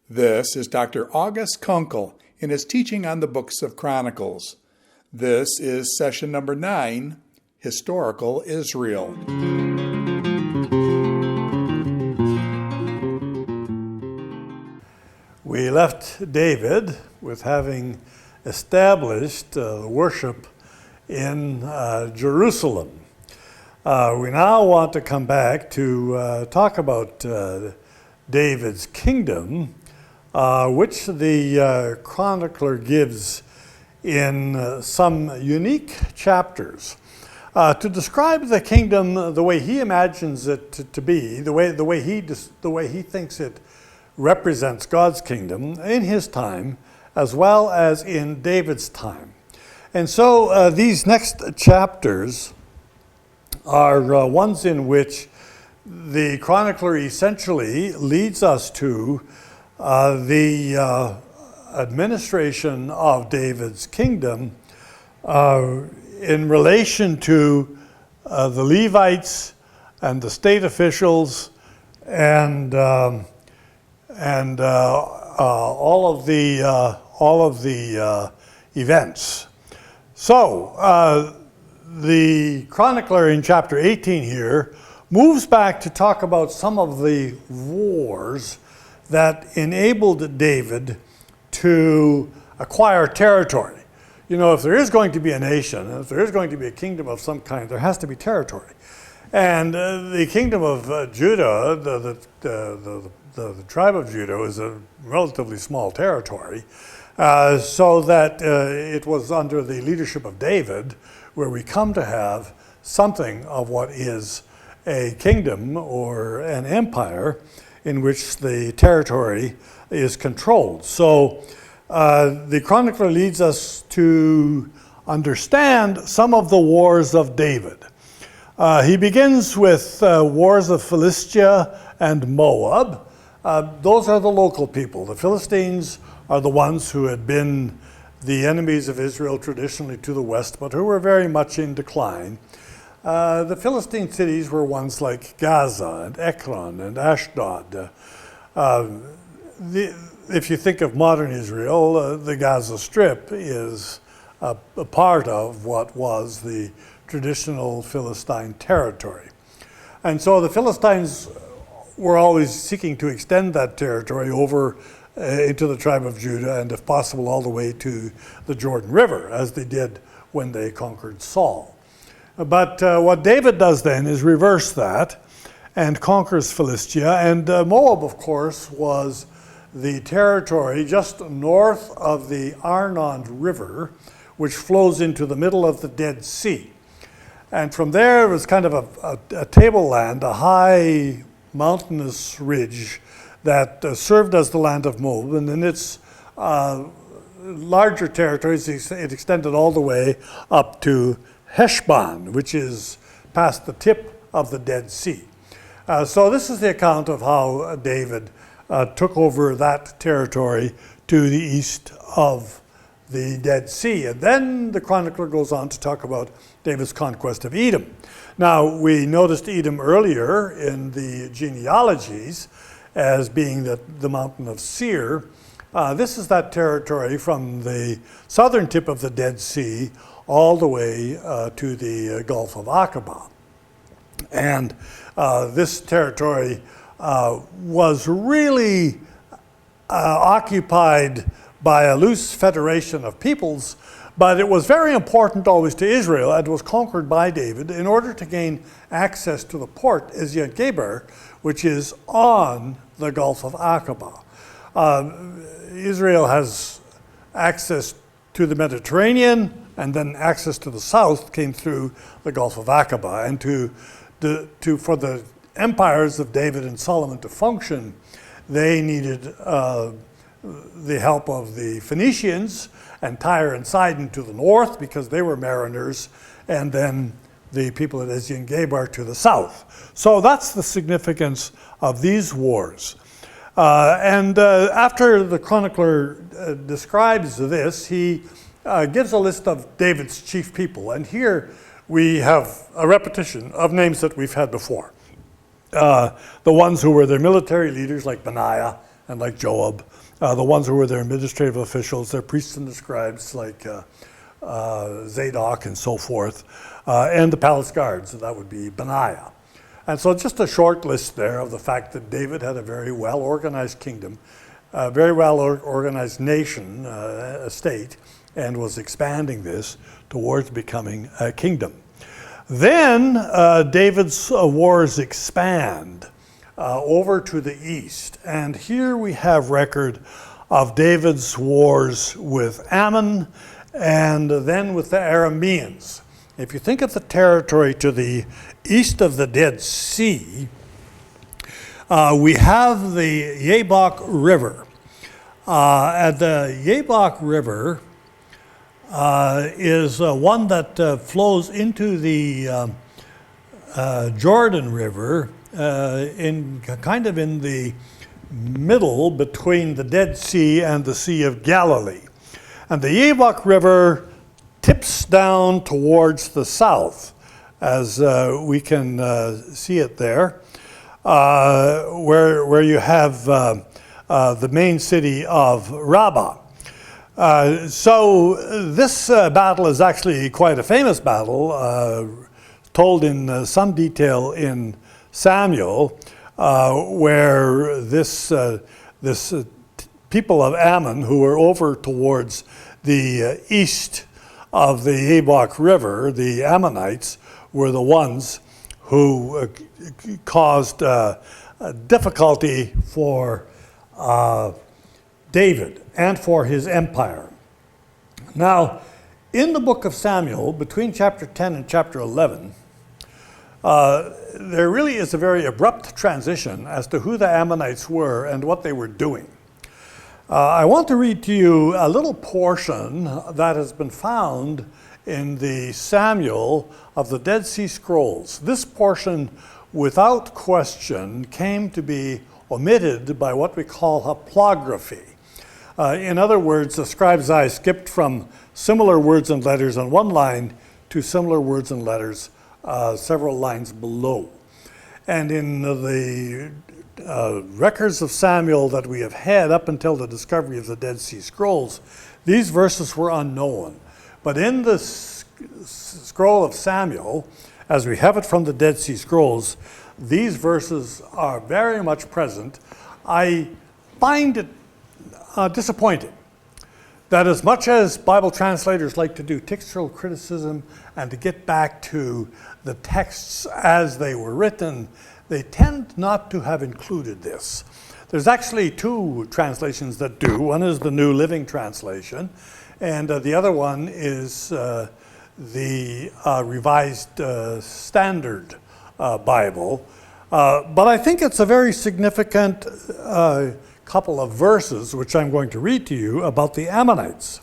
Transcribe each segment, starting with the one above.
This is Dr. August Konkel in his teaching on the books of Chronicles. This is session number 9, Historical Israel. We left David with having established worship in Jerusalem. We now want to come back to talk about David's kingdom, which the chronicler gives in some unique chapters. To describe the kingdom the way he imagines it to be, the way he thinks it represents God's kingdom in his time, as well as in David's time. And so these next chapters are ones in which the chronicler essentially leads us to the administration of David's kingdom in relation to the Levites and the state officials and all of the events. So the chronicler in chapter 18 here moves back to talk about some of the wars that enabled David to acquire territory. You know, if there is going to be a nation, if there is going to be a kingdom of some kind, there has to be territory. And the kingdom of Judah, the tribe of Judah, is a relatively small territory, so that it was under the leadership of David where we come to have something of what is a kingdom or an empire in which the territory is controlled. So the chronicler leads us to understand some of the wars of David. He begins with wars of Philistia and Moab. Those are the local people. The Philistines are the ones who had been the enemies of Israel traditionally to the west, but who were very much in decline. The Philistine cities were ones like Gaza and Ekron and Ashdod. If you think of modern Israel, the Gaza Strip is a part of what was the traditional Philistine territory. And so the Philistines were always seeking to extend that territory over into the tribe of Judah, and if possible all the way to the Jordan River, as they did when they conquered Saul. But what David does then is reverse that and conquers Philistia. And Moab, of course, was the territory just north of the Arnon River, which flows into the middle of the Dead Sea. And from there, it was kind of a tableland, a high mountainous ridge that served as the land of Moab. And in its larger territories, it extended all the way up to Heshbon, which is past the tip of the Dead Sea. So this is the account of how David took over that territory to the east of the Dead Sea. And then the chronicler goes on to talk about David's conquest of Edom. Now, we noticed Edom earlier in the genealogies as being the mountain of Seir. This is that territory from the southern tip of the Dead Sea all the way to the Gulf of Aqaba. And this territory was really occupied by a loose federation of peoples, but it was very important always to Israel, and was conquered by David in order to gain access to the port Ezion-Geber, which is on the Gulf of Aqaba. Israel has access to the Mediterranean, and then access to the south came through the Gulf of Aqaba. And for the empires of David and Solomon to function, they needed the help of the Phoenicians and Tyre and Sidon to the north, because they were mariners, and then the people at Ezion-Geber to the south. So that's the significance of these wars. After the chronicler describes this, he gives a list of David's chief people. And here we have a repetition of names that we've had before. The ones who were their military leaders, like Benaiah and like Joab, the ones who were their administrative officials, their priests and the scribes, like Zadok and so forth, and the palace guards, so that would be Benaiah. And so just a short list there of the fact that David had a very well-organized kingdom, a very well-organized nation, a state, and was expanding this towards becoming a kingdom. Then David's wars expand over to the east. And here we have record of David's wars with Ammon and then with the Arameans. If you think of the territory to the east of the Dead Sea, we have the Jabbok River. And the Jabbok River is one that flows into the Jordan River in the middle between the Dead Sea and the Sea of Galilee. And the Jabbok River tips down towards the south, as we can see it there, where you have the main city of Rabbah. So this battle is actually quite a famous battle, told in some detail in Samuel, where this people of Ammon, who were over towards the east of the Jabbok River, the Ammonites, were the ones who caused difficulty for David and for his empire. Now, in the book of Samuel, between chapter 10 and chapter 11, there really is a very abrupt transition as to who the Ammonites were and what they were doing. I want to read to you a little portion that has been found in the Samuel of the Dead Sea Scrolls. This portion, without question, came to be omitted by what we call haplography. In other words, the scribe's eye skipped from similar words and letters on one line to similar words and letters several lines below. And in the records of Samuel that we have had up until the discovery of the Dead Sea Scrolls, these verses were unknown. But in the scroll of Samuel, as we have it from the Dead Sea Scrolls, these verses are very much present. I find it disappointing that as much as Bible translators like to do textual criticism and to get back to the texts as they were written, they tend not to have included this. There's actually two translations that do. One is the New Living Translation, and the other one is the Revised Standard Bible. But I think it's a very significant couple of verses, which I'm going to read to you, about the Ammonites.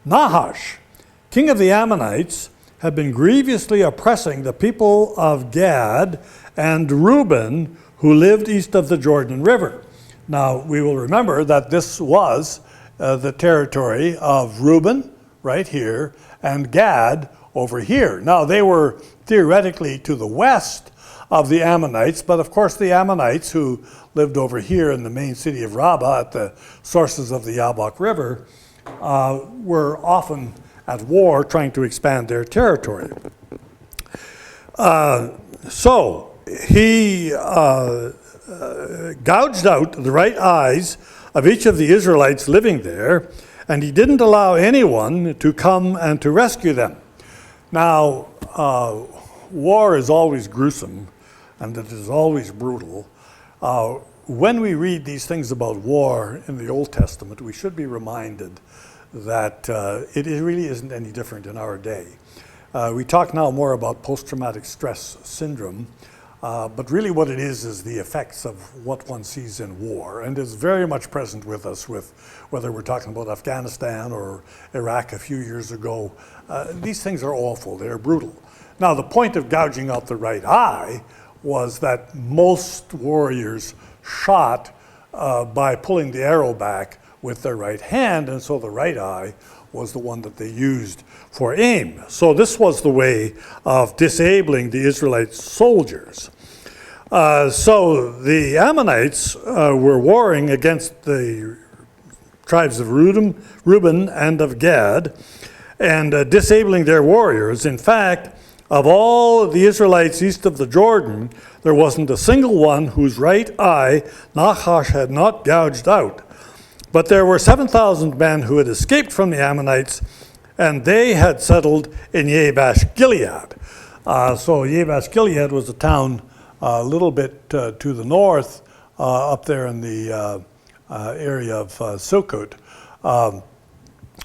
Nahash, king of the Ammonites, had been grievously oppressing the people of Gad and Reuben, who lived east of the Jordan River. Now, we will remember that this was the territory of Reuben, right here, and Gad over here. Now, they were theoretically to the west of the Ammonites, but of course the Ammonites, who lived over here in the main city of Rabbah at the sources of the Jabbok River, were often at war trying to expand their territory. So he gouged out the right eyes of each of the Israelites living there, and he didn't allow anyone to come and to rescue them. Now, war is always gruesome, and it is always brutal. When we read these things about war in the Old Testament, we should be reminded that it really isn't any different in our day. We talk now more about post-traumatic stress syndrome, but really what it is the effects of what one sees in war, and is very much present with us, with whether we're talking about Afghanistan or Iraq a few years ago. These things are awful, they're brutal. Now, the point of gouging out the right eye was that most warriors shot by pulling the arrow back with their right hand, and so the right eye was the one that they used for aim. So this was the way of disabling the Israelite soldiers. So the Ammonites were warring against the tribes of Reuben and of Gad, and disabling their warriors. In fact, of all the Israelites east of the Jordan, there wasn't a single one whose right eye Nahash had not gouged out. But there were 7,000 men who had escaped from the Ammonites, and they had settled in Jabesh Gilead. So Jabesh Gilead was a town a little bit to the north, up there in the area of Sukkot,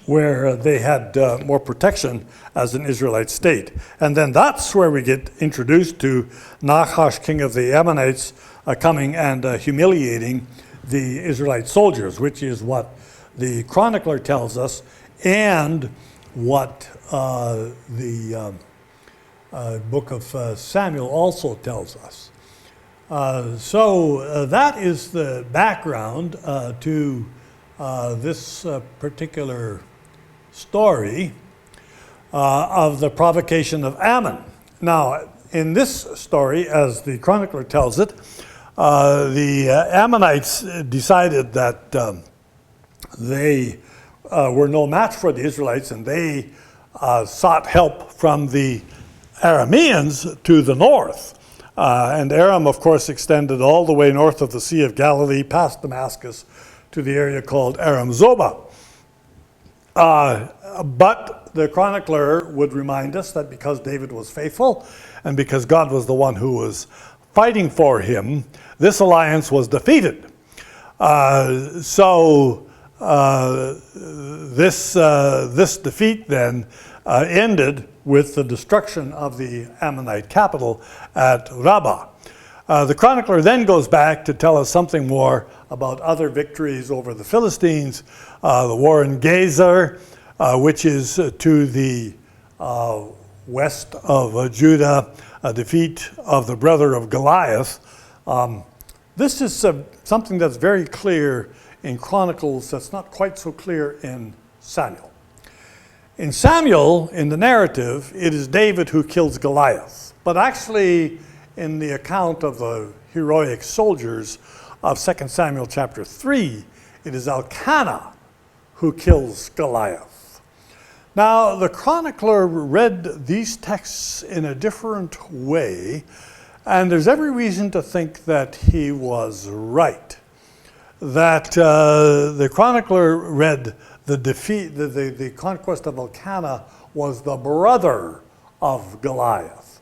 where they had more protection as an Israelite state. And then that's where we get introduced to Nahash, king of the Ammonites, coming and humiliating the Israelite soldiers, which is what the chronicler tells us, and what the book of Samuel also tells us. So that is the background to this particular story of the provocation of Ammon. Now, in this story, as the chronicler tells it, the Ammonites decided that they were no match for the Israelites, and they sought help from the Arameans to the north. And Aram, of course, extended all the way north of the Sea of Galilee, past Damascus, to the area called Aram Zobah. But the chronicler would remind us that because David was faithful, and because God was the one who was fighting for him, this alliance was defeated. So this defeat then ended with the destruction of the Ammonite capital at Rabbah. The chronicler then goes back to tell us something more about other victories over the Philistines, the war in Gezer, which is to the west of Judah, a defeat of the brother of Goliath. This is something that's very clear in Chronicles that's not quite so clear in Samuel. In Samuel, in the narrative, it is David who kills Goliath. But actually, in the account of the heroic soldiers of 2 Samuel chapter 3, it is Elkanah who kills Goliath. Now, the chronicler read these texts in a different way, and there's every reason to think that he was right. That the chronicler read the defeat, the conquest of Elkanah was the brother of Goliath.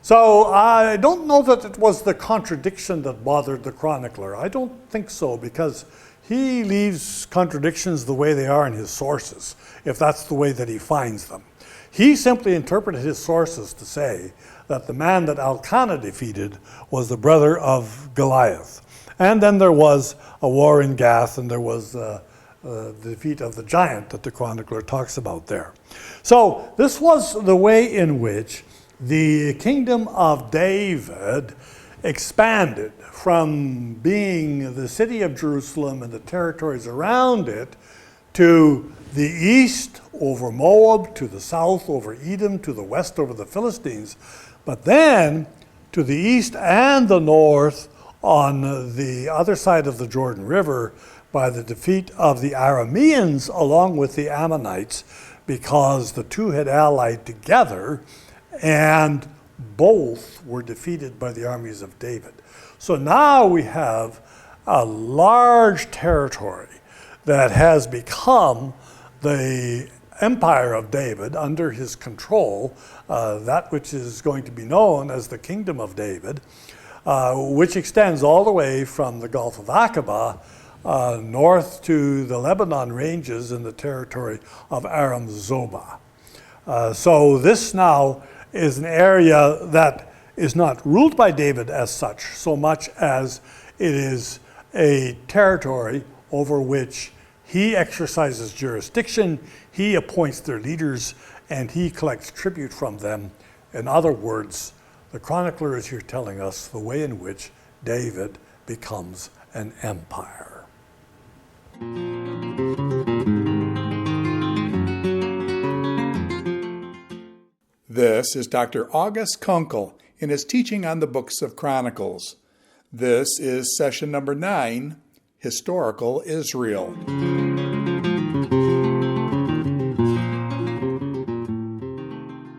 So I don't know that it was the contradiction that bothered the chronicler. I don't think so, because he leaves contradictions the way they are in his sources, if that's the way that he finds them. He simply interpreted his sources to say that the man that Elkanah defeated was the brother of Goliath. And then there was a war in Gath, and there was the defeat of the giant that the chronicler talks about there. So this was the way in which the kingdom of David expanded from being the city of Jerusalem and the territories around it to the east over Moab, to the south over Edom, to the west over the Philistines, but then to the east and the north on the other side of the Jordan River by the defeat of the Arameans along with the Ammonites, because the two had allied together and both were defeated by the armies of David. So now we have a large territory that has become the empire of David under his control, that which is going to be known as the kingdom of David, which extends all the way from the Gulf of Aqaba north to the Lebanon ranges in the territory of Aram Zobah. So this now is an area that is not ruled by David as such, so much as it is a territory over which he exercises jurisdiction, he appoints their leaders, and he collects tribute from them. In other words, the chronicler is here telling us the way in which David becomes an empire. This is Dr. August Konkel in his teaching on the books of Chronicles. This is session number 9, Historical Israel.